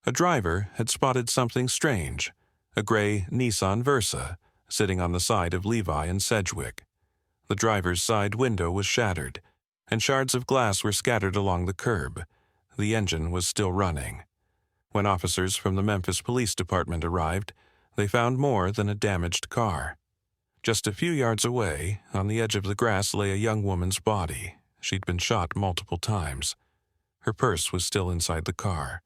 A driver had spotted something strange, a gray Nissan Versa, sitting on the side of Levi and Sedgwick. The driver's side window was shattered, and shards of glass were scattered along the curb. The engine was still running. When officers from the Memphis Police Department arrived, they found more than a damaged car. Just a few yards away, on the edge of the grass, lay a young woman's body. She'd been shot multiple times. Her purse was still inside the car.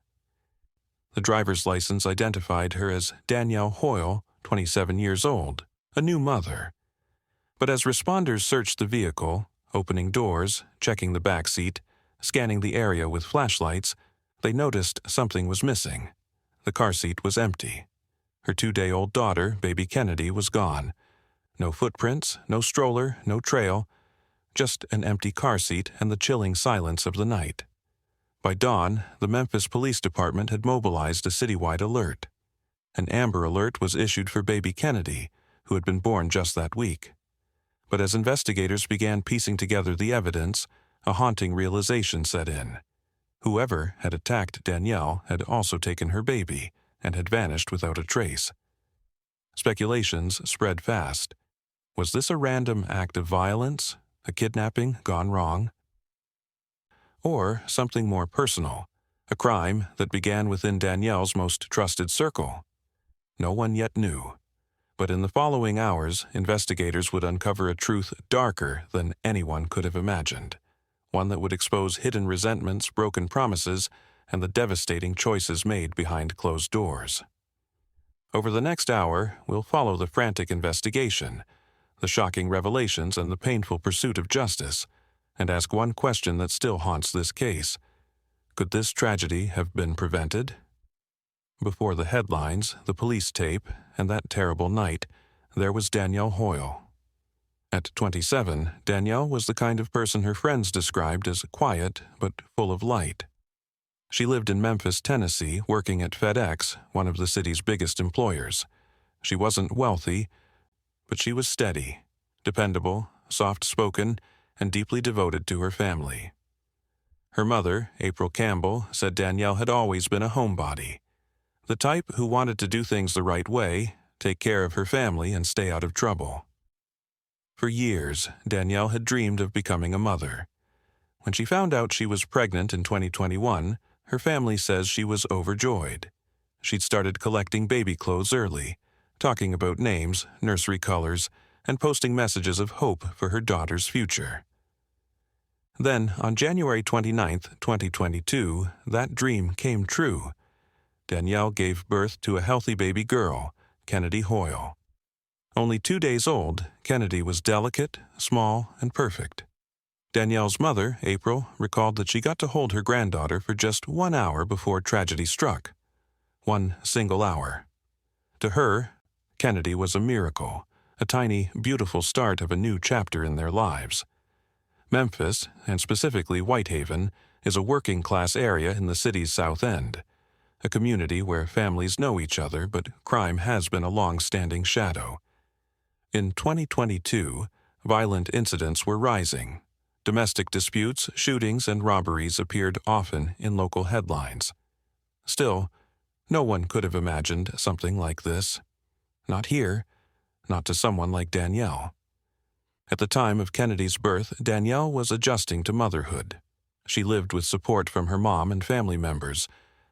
The driver's license identified her as Danielle Hoyle, 27 years old, a new mother. But as responders searched the vehicle, opening doors, checking the back seat, scanning the area with flashlights, they noticed something was missing. The car seat was empty. Her 2-day-old daughter, baby Kennedy, was gone. No footprints, no stroller, no trail, just an empty car seat and the chilling silence of the night. By dawn, the Memphis Police Department had mobilized a citywide alert. An Amber Alert was issued for baby Kennedy, who had been born just that week. But as investigators began piecing together the evidence, a haunting realization set in. Whoever had attacked Danielle had also taken her baby and had vanished without a trace. Speculations spread fast. Was this a random act of violence, a kidnapping gone wrong? Or something more personal, a crime that began within Danielle's most trusted circle? No one yet knew. But in the following hours, investigators would uncover a truth darker than anyone could have imagined, one that would expose hidden resentments, broken promises, and the devastating choices made behind closed doors. Over the next hour, we'll follow the frantic investigation, the shocking revelations, and the painful pursuit of justice, and ask one question that still haunts this case. Could this tragedy have been prevented? Before the headlines, the police tape, and that terrible night, there was Danielle Hoyle. At 27, Danielle was the kind of person her friends described as quiet but full of light. She lived in Memphis, Tennessee, working at FedEx, one of the city's biggest employers. She wasn't wealthy, but she was steady, dependable, soft-spoken, and deeply devoted to her family. Her mother, April Campbell, said Danielle had always been a homebody, the type who wanted to do things the right way, take care of her family, and stay out of trouble. For years, Danielle had dreamed of becoming a mother. When she found out she was pregnant in 2021, her family says she was overjoyed. She'd started collecting baby clothes early, talking about names, nursery colors, and posting messages of hope for her daughter's future. Then, on January 29, 2022, that dream came true. Danielle gave birth to a healthy baby girl, Kennedy Hoyle. Only 2 days old, Kennedy was delicate, small, and perfect. Danielle's mother, April, recalled that she got to hold her granddaughter for just 1 hour before tragedy struck. 1 single hour. To her, Kennedy was a miracle, a tiny, beautiful start of a new chapter in their lives. Memphis, and specifically Whitehaven, is a working-class area in the city's South End, a community where families know each other, but crime has been a long-standing shadow. In 2022, violent incidents were rising. Domestic disputes, shootings, and robberies appeared often in local headlines. Still, no one could have imagined something like this. Not here, not to someone like Danielle. At the time of Kennedy's birth, Danielle was adjusting to motherhood. She lived with support from her mom and family members,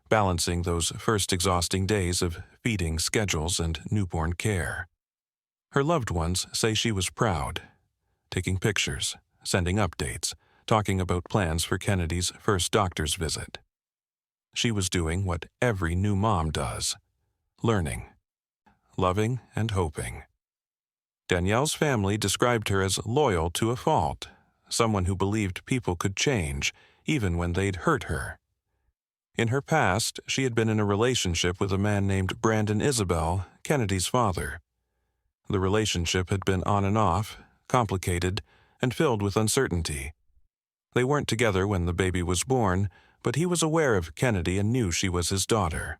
balancing those first exhausting days of feeding schedules and newborn care. Her loved ones say she was proud, taking pictures, sending updates, talking about plans for Kennedy's first doctor's visit. She was doing what every new mom does, learning, loving, and hoping. Danielle's family described her as loyal to a fault, someone who believed people could change, even when they'd hurt her. In her past, she had been in a relationship with a man named Brandon Isabel, Kennedy's father. The relationship had been on and off, complicated, and filled with uncertainty. They weren't together when the baby was born, but he was aware of Kennedy and knew she was his daughter.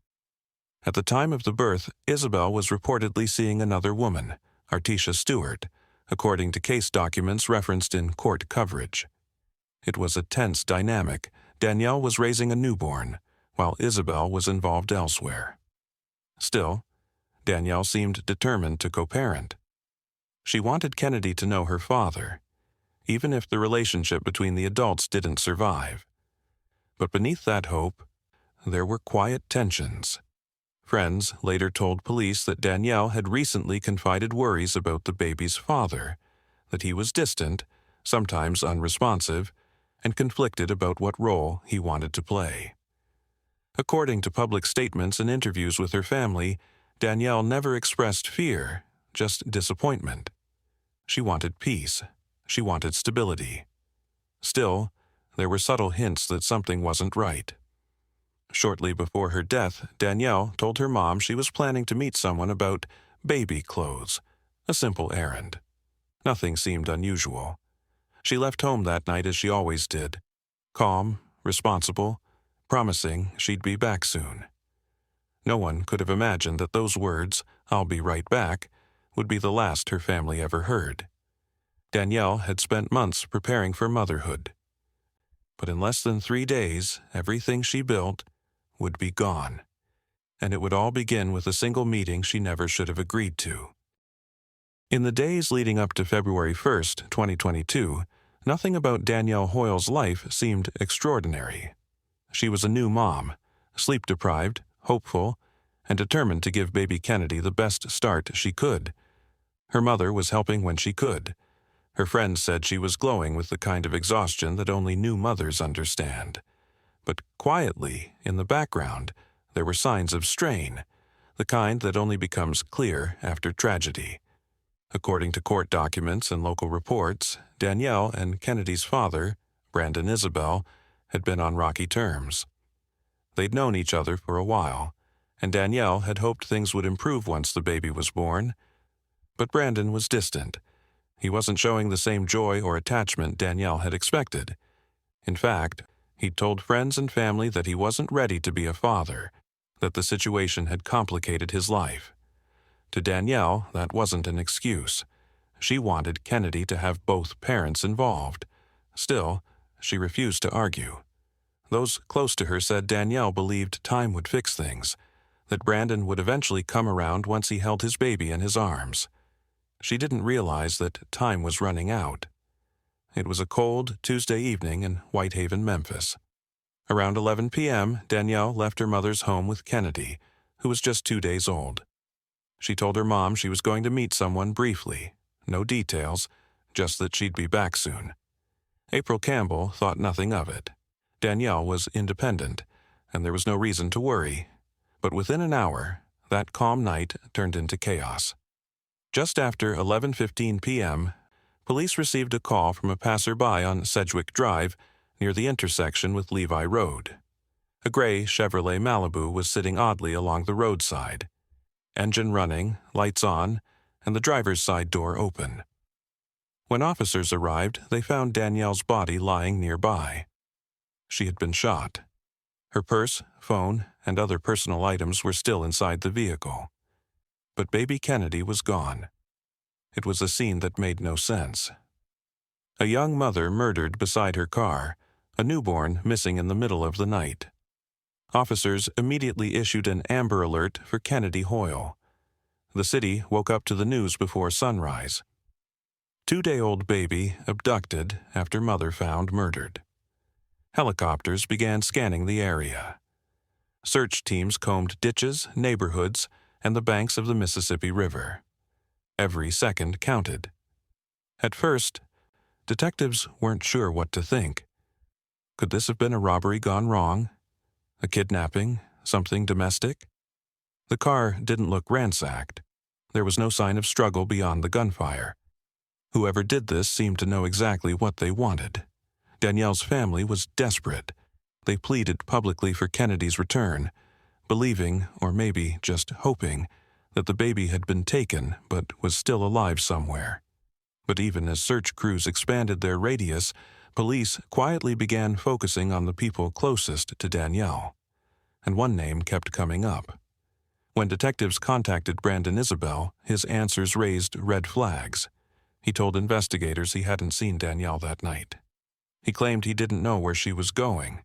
At the time of the birth, Isabel was reportedly seeing another woman, Artisha Stewart, according to case documents referenced in court coverage. It was a tense dynamic. Danielle was raising a newborn, while Isabel was involved elsewhere. Still, Danielle seemed determined to co-parent. She wanted Kennedy to know her father, even if the relationship between the adults didn't survive. But beneath that hope, there were quiet tensions. Friends later told police that Danielle had recently confided worries about the baby's father, that he was distant, sometimes unresponsive, and conflicted about what role he wanted to play. According to public statements and interviews with her family, Danielle never expressed fear, just disappointment. She wanted peace. She wanted stability. Still, there were subtle hints that something wasn't right. Shortly before her death, Danielle told her mom she was planning to meet someone about baby clothes, a simple errand. Nothing seemed unusual. She left home that night as she always did, calm, responsible, promising she'd be back soon. No one could have imagined that those words, "I'll be right back," would be the last her family ever heard. Danielle had spent months preparing for motherhood. But in less than 3 days, everything she built would be gone. And it would all begin with a single meeting she never should have agreed to. In the days leading up to February 1st, 2022, nothing about Danielle Hoyle's life seemed extraordinary. She was a new mom, sleep-deprived, hopeful, and determined to give baby Kennedy the best start she could. Her mother was helping when she could. Her friends said she was glowing with the kind of exhaustion that only new mothers understand. But quietly, in the background, there were signs of strain, the kind that only becomes clear after tragedy. According to court documents and local reports, Danielle and Kennedy's father, Brandon Isabel, had been on rocky terms. They'd known each other for a while, and Danielle had hoped things would improve once the baby was born. But Brandon was distant. He wasn't showing the same joy or attachment Danielle had expected. In fact, he'd told friends and family that he wasn't ready to be a father, that the situation had complicated his life. To Danielle, that wasn't an excuse. She wanted Kennedy to have both parents involved. Still, she refused to argue. Those close to her said Danielle believed time would fix things, that Brandon would eventually come around once he held his baby in his arms. She didn't realize that time was running out. It was a cold Tuesday evening in Whitehaven, Memphis. Around 11 p.m., Danielle left her mother's home with Kennedy, who was just 2 days old. She told her mom she was going to meet someone briefly. No details, just that she'd be back soon. April Campbell thought nothing of it. Danielle was independent, and there was no reason to worry. But within an hour, that calm night turned into chaos. Just after 11:15 p.m., police received a call from a passerby on Sedgwick Drive near the intersection with Levi Road. A gray Chevrolet Malibu was sitting oddly along the roadside. Engine running, lights on, and the driver's side door open. When officers arrived, they found Danielle's body lying nearby. She had been shot. Her purse, phone, and other personal items were still inside the vehicle. But baby Kennedy was gone. It was a scene that made no sense. A young mother murdered beside her car, a newborn missing in the middle of the night. Officers immediately issued an Amber Alert for Kennedy Hoyle. The city woke up to the news before sunrise. 2-day-old baby abducted after mother found murdered. Helicopters began scanning the area. Search teams combed ditches, neighborhoods, and the banks of the Mississippi River. Every second counted. At first, detectives weren't sure what to think. Could this have been a robbery gone wrong? A kidnapping? Something domestic? The car didn't look ransacked. There was no sign of struggle beyond the gunfire. Whoever did this seemed to know exactly what they wanted. Danielle's family was desperate. They pleaded publicly for Kennedy's return, believing, or maybe just hoping, that the baby had been taken but was still alive somewhere. But even as search crews expanded their radius, police quietly began focusing on the people closest to Danielle. And one name kept coming up. When detectives contacted Brandon Isabel, his answers raised red flags. He told investigators he hadn't seen Danielle that night. He claimed he didn't know where she was going.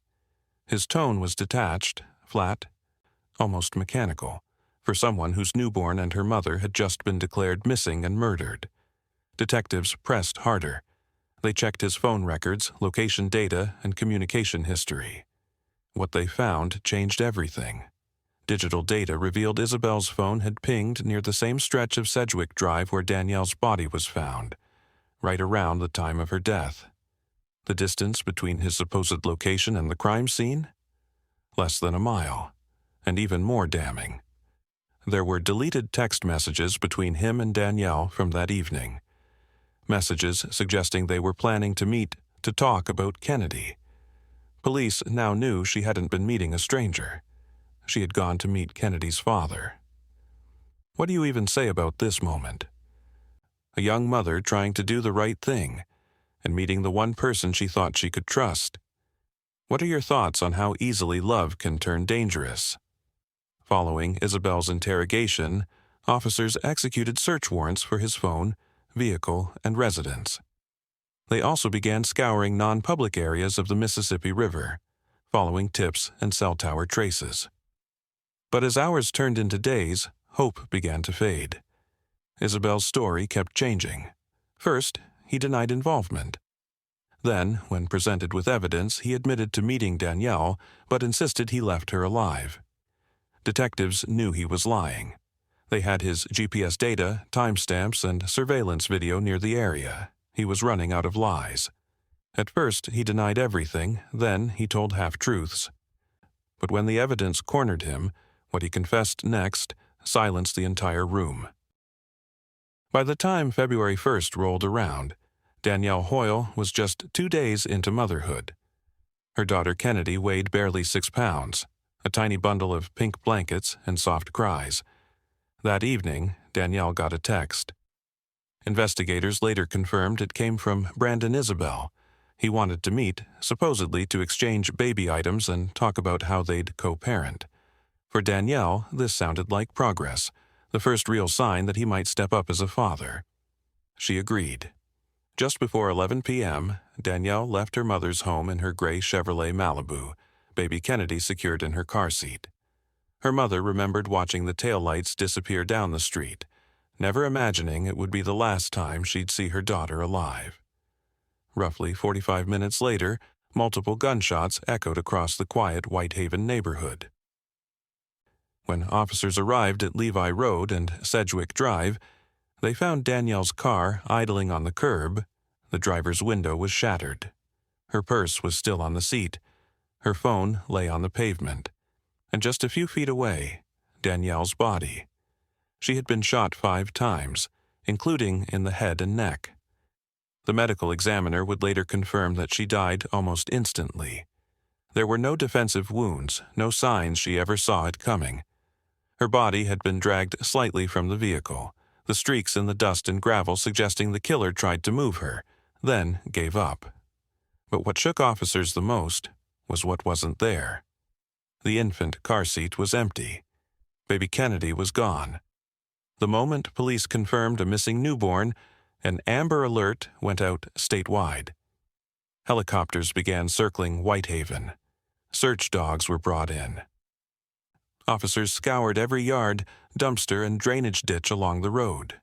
His tone was detached, flat, almost mechanical, for someone whose newborn and her mother had just been declared missing and murdered. Detectives pressed harder. They checked his phone records, location data, and communication history. What they found changed everything. Digital data revealed Isabel's phone had pinged near the same stretch of Sedgwick Drive where Danielle's body was found, right around the time of her death. The distance between his supposed location and the crime scene? Less than a mile, and even more damning. There were deleted text messages between him and Danielle from that evening. Messages suggesting they were planning to meet to talk about Kennedy. Police now knew she hadn't been meeting a stranger. She had gone to meet Kennedy's father. What do you even say about this moment? A young mother trying to do the right thing and meeting the one person she thought she could trust. What are your thoughts on how easily love can turn dangerous? Following Isabel's interrogation, officers executed search warrants for his phone, vehicle, and residence. They also began scouring non-public areas of the Mississippi River, following tips and cell tower traces. But as hours turned into days, hope began to fade. Isabel's story kept changing. First, he denied involvement. Then, when presented with evidence, he admitted to meeting Danielle, but insisted he left her alive. Detectives knew he was lying. They had his GPS data, timestamps, and surveillance video near the area. He was running out of lies. At first, he denied everything, then he told half-truths. But when the evidence cornered him, what he confessed next silenced the entire room. By the time February 1st rolled around, Danielle Hoyle was just 2 days into motherhood. Her daughter Kennedy weighed barely 6 pounds, a tiny bundle of pink blankets and soft cries. That evening, Danielle got a text. Investigators later confirmed it came from Brandon Isabel. He wanted to meet, supposedly to exchange baby items and talk about how they'd co-parent. For Danielle, this sounded like progress, the first real sign that he might step up as a father. She agreed. Just before 11 p.m., Danielle left her mother's home in her gray Chevrolet Malibu, baby Kennedy secured in her car seat. Her mother remembered watching the taillights disappear down the street, never imagining it would be the last time she'd see her daughter alive. Roughly 45 minutes later, multiple gunshots echoed across the quiet Whitehaven neighborhood. When officers arrived at Levi Road and Sedgwick Drive, they found Danielle's car idling on the curb. The driver's window was shattered. Her purse was still on the seat. Her phone lay on the pavement. And just a few feet away, Danielle's body. She had been shot 5 times, including in the head and neck. The medical examiner would later confirm that she died almost instantly. There were no defensive wounds, no signs she ever saw it coming. Her body had been dragged slightly from the vehicle, the streaks in the dust and gravel suggesting the killer tried to move her, then gave up. But what shook officers the most was what wasn't there. The infant car seat was empty. Baby Kennedy was gone. The moment police confirmed a missing newborn, an Amber Alert went out statewide. Helicopters began circling Whitehaven. Search dogs were brought in. Officers scoured every yard, dumpster, and drainage ditch along the road.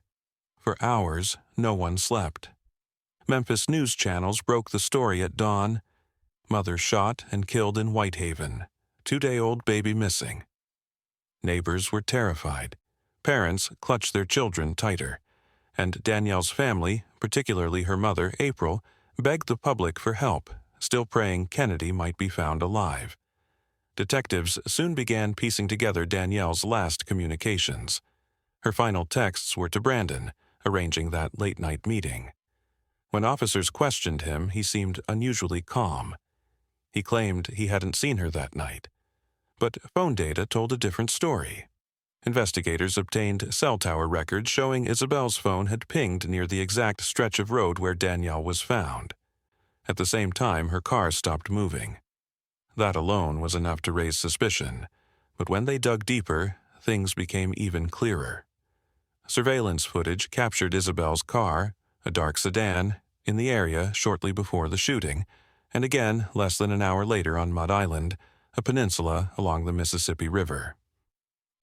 For hours, no one slept. Memphis news channels broke the story at dawn. Mother shot and killed in Whitehaven. 2-day-old baby missing. Neighbors were terrified. Parents clutched their children tighter. And Danielle's family, particularly her mother, April, begged the public for help, still praying Kennedy might be found alive. Detectives soon began piecing together Danielle's last communications. Her final texts were to Brandon, arranging that late-night meeting. When officers questioned him, he seemed unusually calm. He claimed he hadn't seen her that night. But phone data told a different story. Investigators obtained cell tower records showing Isabel's phone had pinged near the exact stretch of road where Danielle was found. At the same time, her car stopped moving. That alone was enough to raise suspicion, but when they dug deeper, things became even clearer. Surveillance footage captured Isabel's car, a dark sedan, in the area shortly before the shooting, and again less than an hour later on Mud Island, a peninsula along the Mississippi River.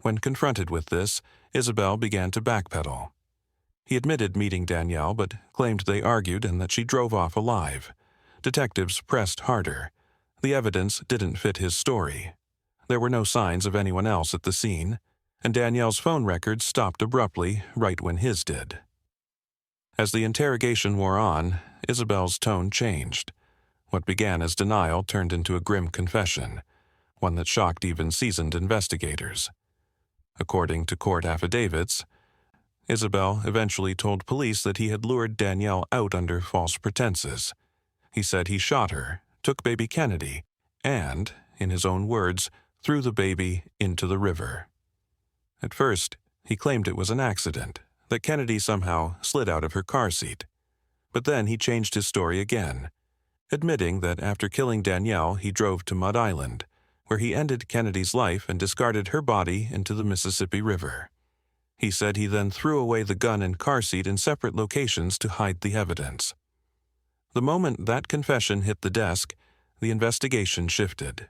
When confronted with this, Isabel began to backpedal. He admitted meeting Danielle but claimed they argued and that she drove off alive. Detectives pressed harder. The evidence didn't fit his story. There were no signs of anyone else at the scene, and Danielle's phone records stopped abruptly right when his did. As the interrogation wore on, Isabel's tone changed. What began as denial turned into a grim confession, one that shocked even seasoned investigators. According to court affidavits, Isabel eventually told police that he had lured Danielle out under false pretenses. He said he shot her, took baby Kennedy, and, in his own words, threw the baby into the river. At first, he claimed it was an accident, that Kennedy somehow slid out of her car seat. But then he changed his story again, admitting that after killing Danielle, he drove to Mud Island, where he ended Kennedy's life and discarded her body into the Mississippi River. He said he then threw away the gun and car seat in separate locations to hide the evidence. The moment that confession hit the desk, the investigation shifted.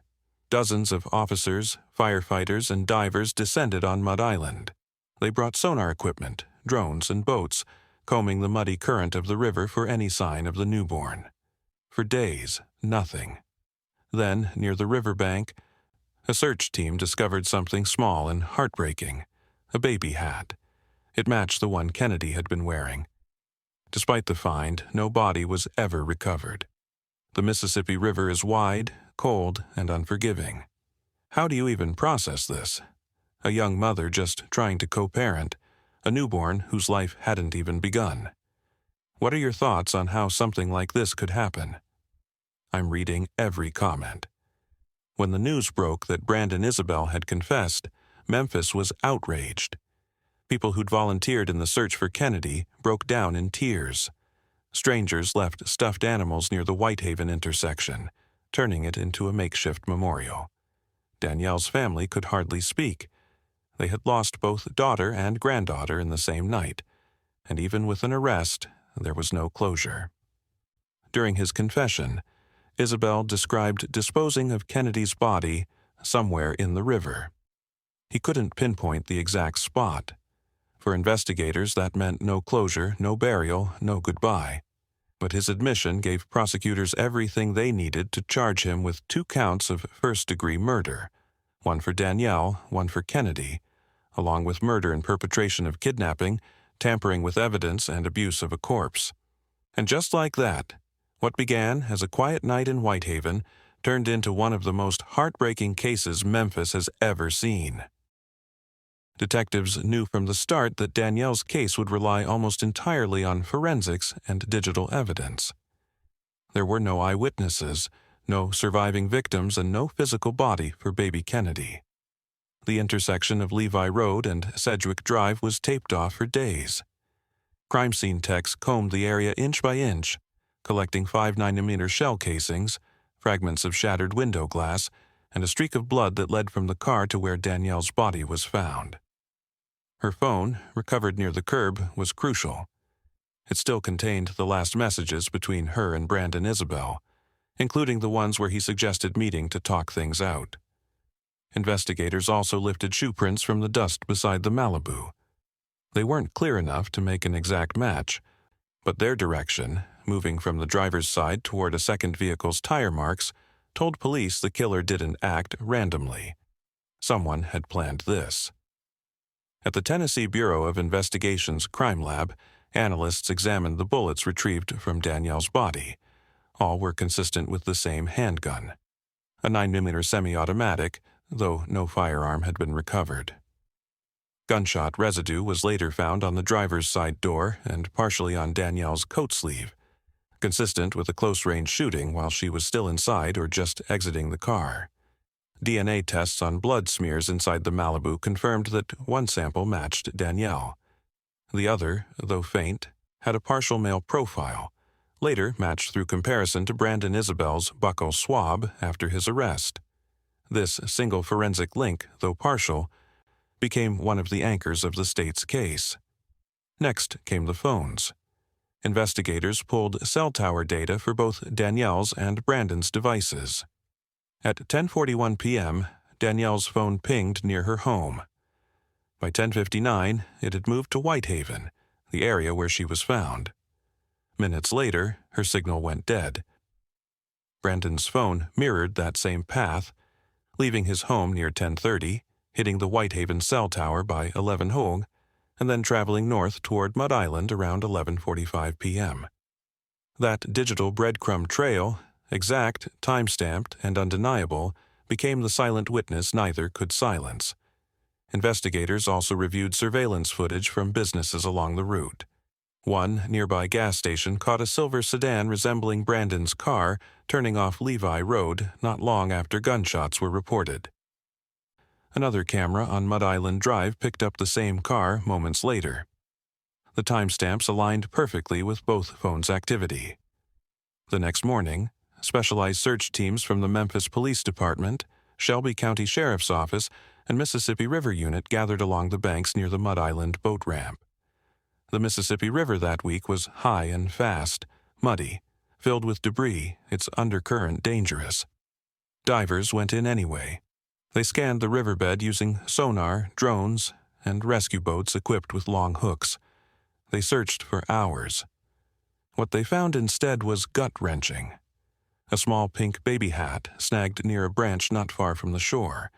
Dozens of officers, firefighters, and divers descended on Mud Island. They brought sonar equipment, drones, and boats, combing the muddy current of the river for any sign of the newborn. For days, nothing. Then, near the riverbank, a search team discovered something small and heartbreaking: a baby hat. It matched the one Kennedy had been wearing. Despite the find, no body was ever recovered. The Mississippi River is wide, cold, and unforgiving. How do you even process this? A young mother just trying to co-parent, a newborn whose life hadn't even begun. What are your thoughts on how something like this could happen? I'm reading every comment. When the news broke that Brandon Isabel had confessed, Memphis was outraged. People who'd volunteered in the search for Kennedy broke down in tears. Strangers left stuffed animals near the Whitehaven intersection, turning it into a makeshift memorial. Danielle's family could hardly speak. They had lost both daughter and granddaughter in the same night, and even with an arrest, there was no closure. During his confession, Isabel described disposing of Kennedy's body somewhere in the river. He couldn't pinpoint the exact spot. For investigators, that meant no closure, no burial, no goodbye. But his admission gave prosecutors everything they needed to charge him with 2 counts of first-degree murder, one for Danielle, one for Kennedy, along with murder and perpetration of kidnapping, tampering with evidence, and abuse of a corpse. And just like that, what began as a quiet night in Whitehaven turned into one of the most heartbreaking cases Memphis has ever seen. Detectives knew from the start that Danielle's case would rely almost entirely on forensics and digital evidence. There were no eyewitnesses, no surviving victims, and no physical body for baby Kennedy. The intersection of Levi Road and Sedgwick Drive was taped off for days. Crime scene techs combed the area inch by inch, collecting 5.9mm shell casings, fragments of shattered window glass, and a streak of blood that led from the car to where Danielle's body was found. Her phone, recovered near the curb, was crucial. It still contained the last messages between her and Brandon Isabel, including the ones where he suggested meeting to talk things out. Investigators also lifted shoe prints from the dust beside the Malibu. They weren't clear enough to make an exact match, but their direction, moving from the driver's side toward a second vehicle's tire marks, told police the killer didn't act randomly. Someone had planned this. At the Tennessee Bureau of Investigation's crime lab, analysts examined the bullets retrieved from Danielle's body. All were consistent with the same handgun, a 9mm semi-automatic, though no firearm had been recovered. Gunshot residue was later found on the driver's side door and partially on Danielle's coat sleeve, consistent with a close-range shooting while she was still inside or just exiting the car. DNA tests on blood smears inside the Malibu confirmed that one sample matched Danielle. The other, though faint, had a partial male profile, later matched through comparison to Brandon Isabel's buccal swab after his arrest. This single forensic link, though partial, became one of the anchors of the state's case. Next came the phones. Investigators pulled cell tower data for both Danielle's and Brandon's devices. At 10:41 p.m., Danielle's phone pinged near her home. By 10:59, it had moved to Whitehaven, the area where she was found. Minutes later, her signal went dead. Brandon's phone mirrored that same path, leaving his home near 10:30, hitting the Whitehaven cell tower by 11 Hoag, and then traveling north toward Mud Island around 11:45 p.m. That digital breadcrumb trail, exact, time-stamped, and undeniable, became the silent witness neither could silence. Investigators also reviewed surveillance footage from businesses along the route. One nearby gas station caught a silver sedan resembling Brandon's car turning off Levi Road not long after gunshots were reported. Another camera on Mud Island Drive picked up the same car moments later. The timestamps aligned perfectly with both phones' activity. The next morning, specialized search teams from the Memphis Police Department, Shelby County Sheriff's Office, and Mississippi River Unit gathered along the banks near the Mud Island boat ramp. The Mississippi River that week was high and fast, muddy, filled with debris, its undercurrent dangerous. Divers went in anyway. They scanned the riverbed using sonar, drones, and rescue boats equipped with long hooks. They searched for hours. What they found instead was gut-wrenching. A small pink baby hat snagged near a branch not far from the shore.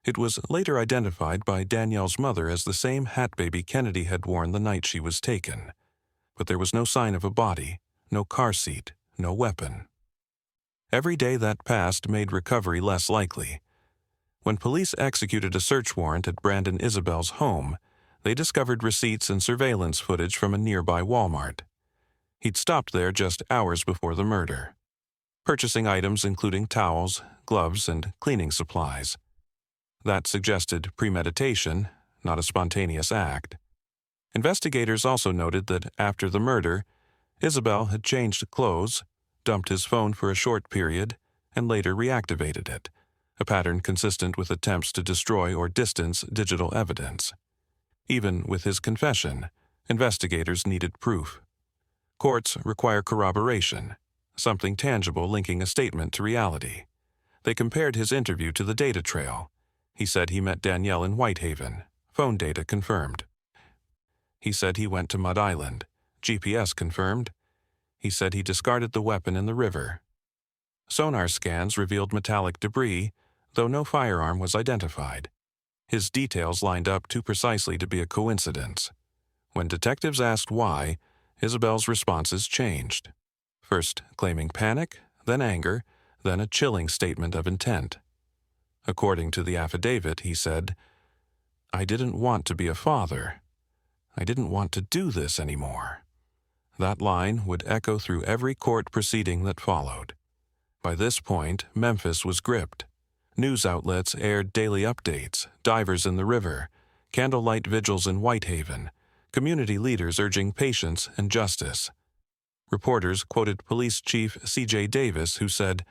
It was later identified by Danielle's mother as the same hat baby Kennedy had worn the night she was taken. But there was no sign of a body, no car seat, no weapon. Every day that passed made recovery less likely. When police executed a search warrant at Brandon Isabel's home, they discovered receipts and surveillance footage from a nearby Walmart. He'd stopped there just hours before the murder, purchasing items including towels, gloves, and cleaning supplies. That suggested premeditation, not a spontaneous act. Investigators also noted that after the murder, Isabel had changed clothes, dumped his phone for a short period, and later reactivated it, a pattern consistent with attempts to destroy or distance digital evidence. Even with his confession, investigators needed proof. Courts require corroboration, something tangible linking a statement to reality. They compared his interview to the data trail. He said he met Danielle in Whitehaven. Phone data confirmed. He said he went to Mud Island. GPS confirmed. He said he discarded the weapon in the river. Sonar scans revealed metallic debris, though no firearm was identified. His details lined up too precisely to be a coincidence. When detectives asked why, Isabel's responses changed. First claiming panic, then anger, then a chilling statement of intent. According to the affidavit, he said, "I didn't want to be a father. I didn't want to do this anymore." That line would echo through every court proceeding that followed. By this point, Memphis was gripped. News outlets aired daily updates, divers in the river, candlelight vigils in Whitehaven, community leaders urging patience and justice. Reporters quoted Police Chief C.J. Davis, who said,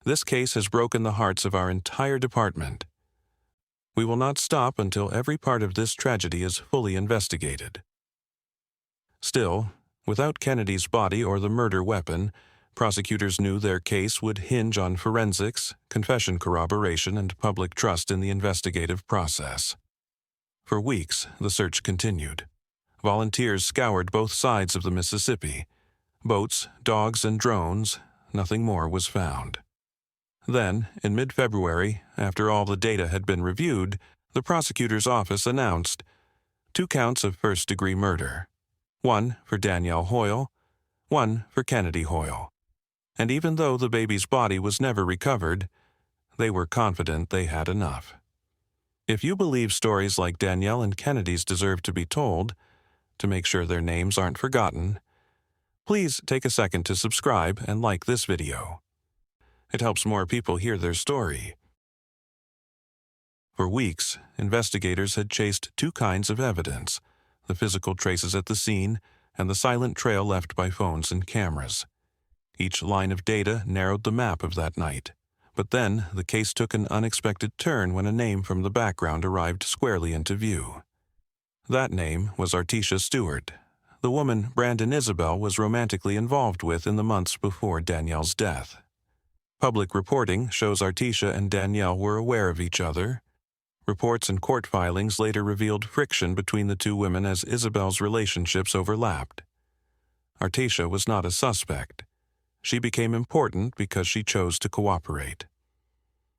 "This case has broken the hearts of our entire department. We will not stop until every part of this tragedy is fully investigated." Still, without Kennedy's body or the murder weapon, prosecutors knew their case would hinge on forensics, confession corroboration, and public trust in the investigative process. For weeks, the search continued. Volunteers scoured both sides of the Mississippi. Boats, dogs, and drones, nothing more was found. Then, in mid-February, after all the data had been reviewed, the prosecutor's office announced 2 counts of first-degree murder, 1 for Danielle Hoyle, 1 for Kennedy Hoyle. And even though the baby's body was never recovered, they were confident they had enough. If you believe stories like Danielle and Kennedy's deserve to be told, to make sure their names aren't forgotten, please take a second to subscribe and like this video. It helps more people hear their story. For weeks, investigators had chased 2 kinds of evidence: the physical traces at the scene and the silent trail left by phones and cameras. Each line of data narrowed the map of that night. But then the case took an unexpected turn when a name from the background arrived squarely into view. That name was Artesia Stewart, the woman Brandon Isabel was romantically involved with in the months before Danielle's death. Public reporting shows Artesia and Danielle were aware of each other. Reports and court filings later revealed friction between the two women as Isabel's relationships overlapped. Artesia was not a suspect. She became important because she chose to cooperate.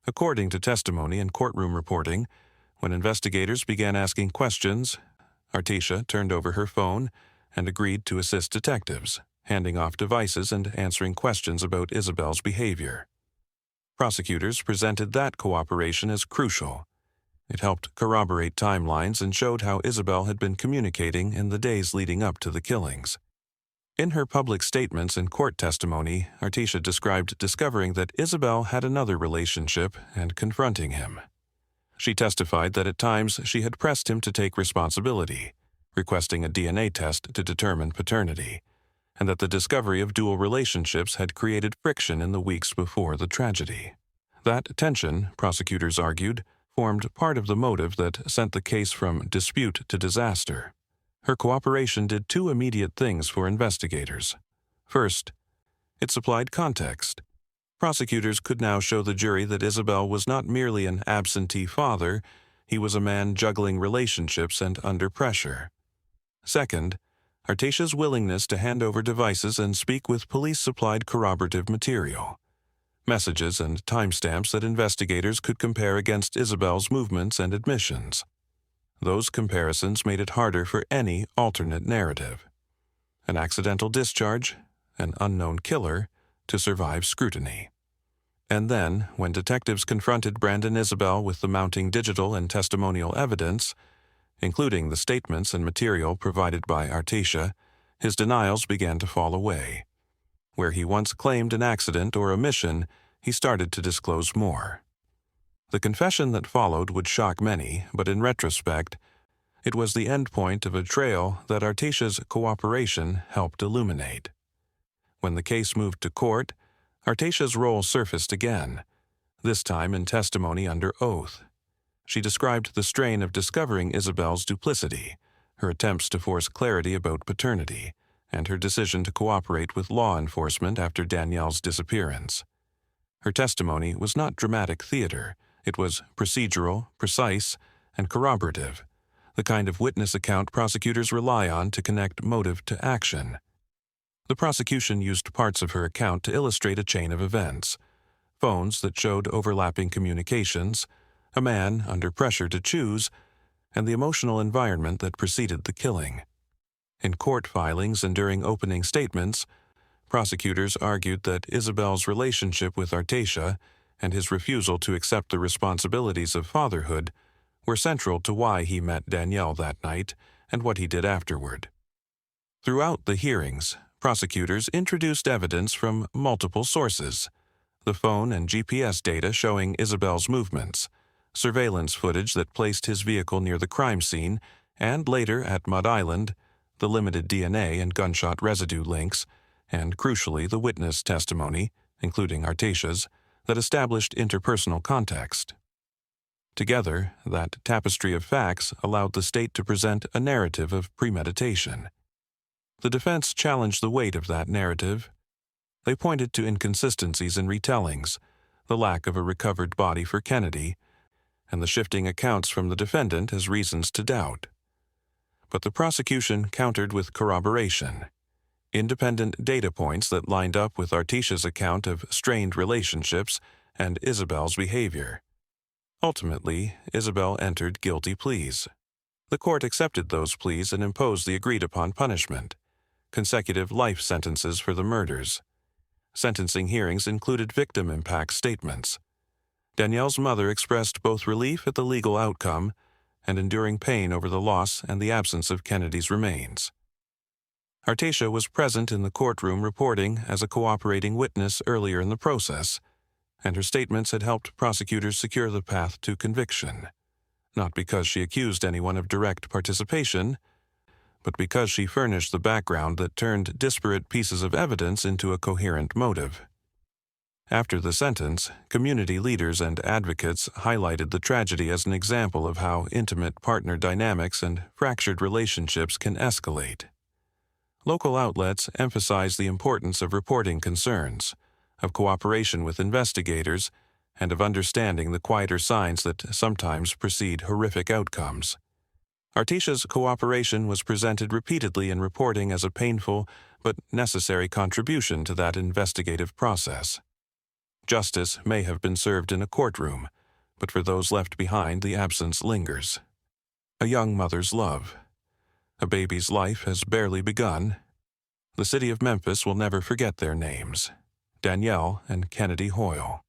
According to testimony and courtroom reporting, when investigators began asking questions, Artesia turned over her phone and agreed to assist detectives, handing off devices and answering questions about Isabel's behavior. Prosecutors presented that cooperation as crucial. It helped corroborate timelines and showed how Isabel had been communicating in the days leading up to the killings. In her public statements and court testimony, Artesia described discovering that Isabel had another relationship and confronting him. She testified that at times she had pressed him to take responsibility, requesting a DNA test to determine paternity, and that the discovery of dual relationships had created friction in the weeks before the tragedy. That tension, prosecutors argued, formed part of the motive that sent the case from dispute to disaster. Her cooperation did two immediate things for investigators. First, it supplied context. Prosecutors could now show the jury that Isabel was not merely an absentee father, he was a man juggling relationships and under pressure. Second, Artesia's willingness to hand over devices and speak with police-supplied corroborative material. Messages and timestamps that investigators could compare against Isabel's movements and admissions. Those comparisons made it harder for any alternate narrative. An accidental discharge, an unknown killer, to survive scrutiny. And then, when detectives confronted Brandon Isabel with the mounting digital and testimonial evidence, including the statements and material provided by Artesia, his denials began to fall away. Where he once claimed an accident or omission, he started to disclose more. The confession that followed would shock many, but in retrospect, it was the endpoint of a trail that Artesia's cooperation helped illuminate. When the case moved to court, Artesia's role surfaced again, this time in testimony under oath. She described the strain of discovering Isabel's duplicity, her attempts to force clarity about paternity, and her decision to cooperate with law enforcement after Danielle's disappearance. Her testimony was not dramatic theater. It was procedural, precise, and corroborative, the kind of witness account prosecutors rely on to connect motive to action. The prosecution used parts of her account to illustrate a chain of events: phones that showed overlapping communications, a man under pressure to choose, and the emotional environment that preceded the killing. In court filings and during opening statements, prosecutors argued that Isabel's relationship with Artesia and his refusal to accept the responsibilities of fatherhood were central to why he met Danielle that night and what he did afterward. Throughout the hearings, prosecutors introduced evidence from multiple sources: the phone and GPS data showing Isabel's movements, surveillance footage that placed his vehicle near the crime scene, and later at Mud Island, the limited DNA and gunshot residue links, and crucially the witness testimony, including Artesia's, that established interpersonal context. Together, that tapestry of facts allowed the state to present a narrative of premeditation. The defense challenged the weight of that narrative. They pointed to inconsistencies in retellings, the lack of a recovered body for Kennedy, and the shifting accounts from the defendant as reasons to doubt. But the prosecution countered with corroboration, independent data points that lined up with Artesia's account of strained relationships and Isabel's behavior. Ultimately, Isabel entered guilty pleas. The court accepted those pleas and imposed the agreed-upon punishment: consecutive life sentences for the murders. Sentencing hearings included victim impact statements. Danielle's mother expressed both relief at the legal outcome and enduring pain over the loss and the absence of Kennedy's remains. Artesia was present in the courtroom reporting as a cooperating witness earlier in the process, and her statements had helped prosecutors secure the path to conviction, not because she accused anyone of direct participation, but because she furnished the background that turned disparate pieces of evidence into a coherent motive. After the sentence, community leaders and advocates highlighted the tragedy as an example of how intimate partner dynamics and fractured relationships can escalate. Local outlets emphasized the importance of reporting concerns, of cooperation with investigators, and of understanding the quieter signs that sometimes precede horrific outcomes. Artisha's cooperation was presented repeatedly in reporting as a painful but necessary contribution to that investigative process. Justice may have been served in a courtroom, but for those left behind the absence lingers. A young mother's love. A baby's life has barely begun. The city of Memphis will never forget their names, Danielle and Kennedy Hoyle.